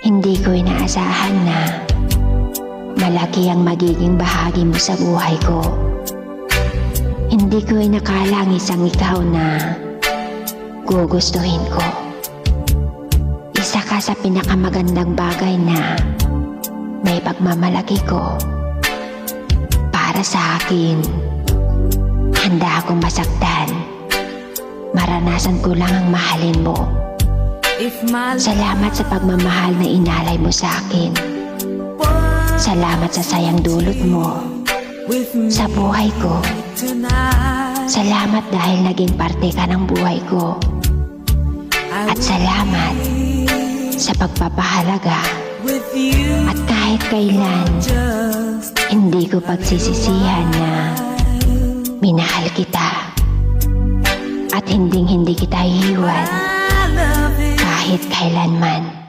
Hindi ko inaasahan na malaki ang magiging bahagi mo sa buhay ko. Hindi ko inakala ang isang ikaw na gugustuhin ko. Isa ka sa pinakamagandang bagay na may pagmamalaki ko. Para sa akin, handa akong masaktan. Maranasan ko lang ang mahalin mo. Salamat sa pagmamahal na inalay mo sa akin. Salamat sa sayang dulot mo sa buhay ko. Salamat dahil naging parte ka ng buhay ko. At salamat sa pagpapahalaga. At kahit kailan, hindi ko pagsisisihan na minahal kita. At hindi kita iiwan kahit kailanman.